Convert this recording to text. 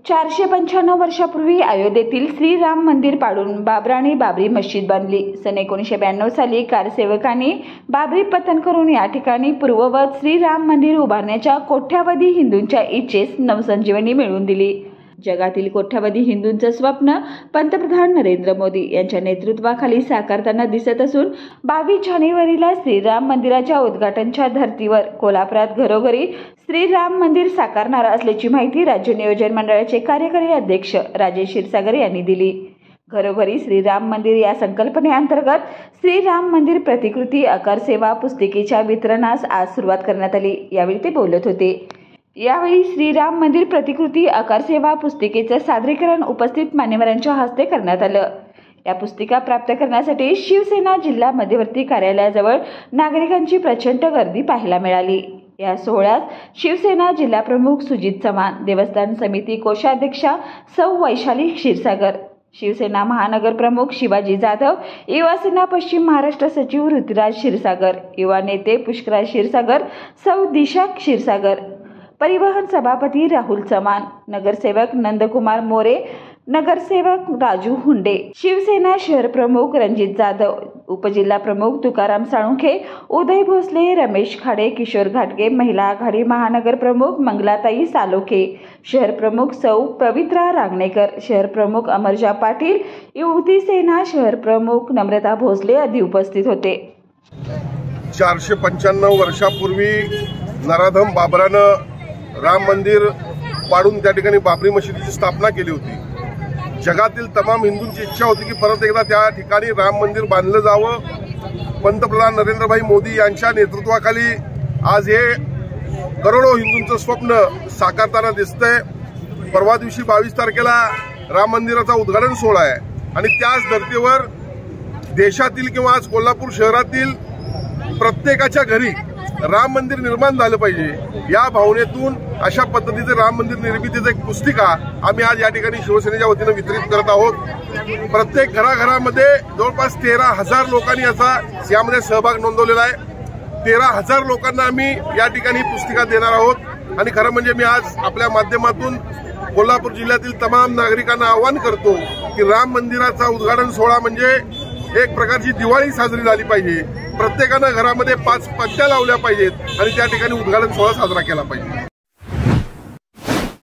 495 वर्षापूर्वी अयोध्येतील श्रीराम मंदिर पाडून बाबरांनी बाबरी मस्जिद बांधली। सन 1992 साली कारसेवकांनी बाबरी पतन करून या ठिकाणी पूर्ववत श्रीराम मंदिर उभारण्याच्या कोट्यावधी हिंदूंच्या इच्छेस नवसंजीवनी मिळवून दिली। जगातील कोट्यावधी हिंदूंचं स्वप्न पंतप्रधान नरेंद्र मोदी यांच्या नेतृत्वाखाली साकारताना दिसत असून 22 जानेवारीला श्रीराम मंदिराच्या उद्घाटनाच्या धर्तीवर कोल्हापुरात घरोघरी श्रीराम मंदिर साकारणार असल्याची माहिती राज्य नियोजन मंडळाचे कार्यकारी अध्यक्ष राजेश क्षीरसागर यांनी दिली। घरोघरी श्रीराम मंदिर या संकल्पनेअंतर्गत श्रीराम मंदिर प्रतिकृती आकार सेवा पुस्तिकेच्या वितरणास आज सुरुवात करण्यात आली। यावेळी ते बोलत होते। यावेळी श्रीराम मंदिर प्रतिकृती आकार सेवा पुस्तिकेचे सादरीकरण उपस्थित मान्यवरांच्या हस्ते करण्यात आलं। या पुस्तिका प्राप्त करण्यासाठी शिवसेना जिल्हा मध्यवर्ती कार्यालयाजवळ नागरिकांची प्रचंड गर्दी पाहायला मिळाली। या सोहळ्यात शिवसेना जिल्हा प्रमुख सुजित चव्हाण, देवस्थान समिती कोषाध्यक्षा सौ वैशाली क्षीरसागर, शिवसेना महानगर प्रमुख शिवाजी जाधव, युवा सेना पश्चिम महाराष्ट्र सचिव ऋतुराज क्षीरसागर, युवा नेते पुष्कराज क्षीरसागर, सौ दिशा क्षीरसागर, परिवहन सभापती राहुल चव्हाण, नगरसेवक नंदकुमार मोरे, नगरसेवक राजू हुंडे, शिवसेना शहर प्रमुख रणजित जाधव, उपजिल्हा प्रमुख तुकाराम साळुंखे, उदय भोसले, रमेश खाडे, किशोर घाटगे, महिला आघाडी महानगर प्रमुख मंगलाताई सालोखे, शहर प्रमुख सौ पवित्रा रांगणेकर, शहर प्रमुख अमरजा पाटील, युवती सेना शहर प्रमुख नम्रता भोसले आदी उपस्थित होते। 495 वर्षापूर्वी नराधम बाबरानं राम मंदिर पाडून त्या ठिकाणी बाबरी मशिदीची स्थापना केली होती। जगातील तमाम हिंदूंची इच्छा होती की परत एकदा त्या ठिकाणी राम मंदिर बांधलं जावं। पंतप्रधान नरेंद्रभाई मोदी यांच्या नेतृत्वाखाली आज हे करोडो हिंदूंचं स्वप्न साकारताना दिसतंय। परवा दिवशी 22 तारखेला राम मंदिराचा उद्घाटन सोहळा आहे आणि त्याच धर्तीवर देशातील किंवा आज कोल्हापूर शहरातील प्रत्येकाच्या घरी राम मंदिर निर्माण झालं पाहिजे या भावनेतून अशा पद्धतीचे राम मंदिर निर्मितीचं एक पुस्तिका आम्ही आज या ठिकाणी शिवसेनेच्या वतीनं वितरित करत आहोत। प्रत्येक घराघरामध्ये जवळपास 13,000 लोकांनी यामध्ये सहभाग नोंदवलेला आहे। 13,000 लोकांना आम्ही या ठिकाणी पुस्तिका देणार आहोत आणि खरं म्हणजे मी आज आपल्या माध्यमातून कोल्हापूर जिल्ह्यातील तमाम नागरिकांना आवाहन करतो की राम मंदिराचा उद्घाटन सोहळा म्हणजे एक प्रकारची दिवाळी साजरी झाली पाहिजे। प्रत्येकानं घरामध्ये 5 पणत्या लावल्या पाहिजेत आणि त्या ठिकाणी उद्घाटन सोहळा साजरा केला पाहिजे।